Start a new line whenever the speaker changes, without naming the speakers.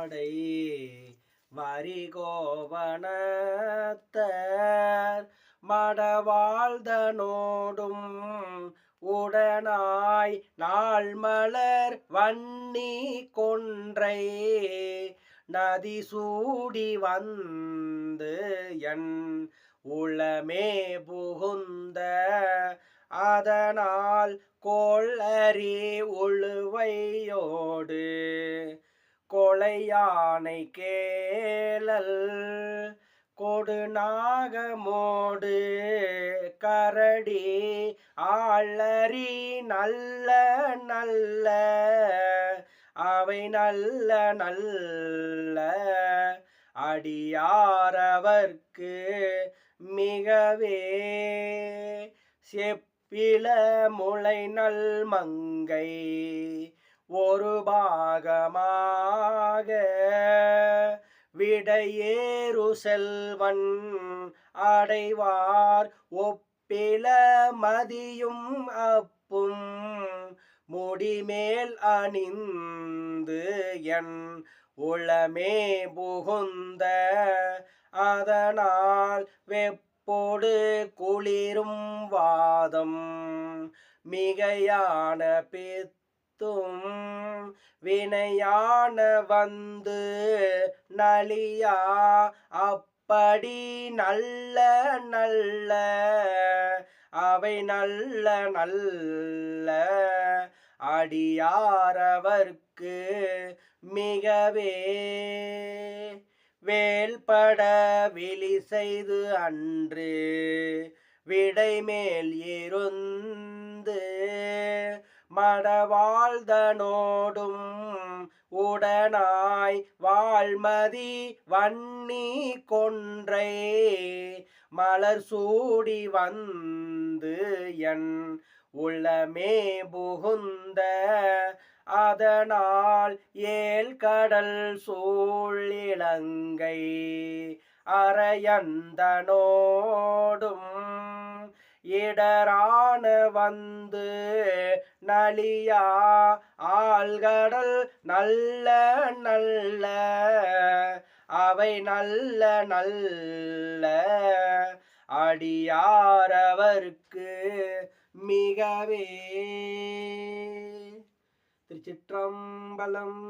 ஆடை வரிகோவணத்தர் மடவாழ்தனோடும் உடனாய் நாள் மலர் வன்னி கொன்றை நதி சூடி வந்து என் உளமே புகுந்த அதனால் கோளறி உழுவையோடு கொலையானை கேளல் கொடுநாகமோடு கரடி ஆளறி நல்ல நல்ல அவை நல்ல நல்ல அடியாரவர்க்கு மிகவே செப்பில முளை நல் மங்கை ஒரு பாகமாக விடையேறு செல்வன் அடைவார் ஒப்பில மதியும் அப்பும் முடிமேல் அணிந்து என் உளமே புகுந்த அதனால் வெப்போடு குளிரும் வாதம் மிகையான பித்தும் வினையான வந்து நலியா அப்படி நல்ல நல்ல அவை நல்ல நல்ல அடியாரவர்க்கு மிகவே வேல்பட விழி செய்து அன்று விடைமேல் இருந்து மடவாழ்தனோடும் உடனாய் வாழ்மதி வன்னி கொன்றை மலர் சூடி வந்து என் உளமே புகுந்த அதனால் ஏல் கடல் சூழிலங்கை அரையந்தனோடும் இடரான வந்து நலியா ஆழ்கடல் நல்ல நல்ல அவை நல்ல நல்ல அடியாரவர்க்கு மிகவே. திருச்சிற்றம்பலம்.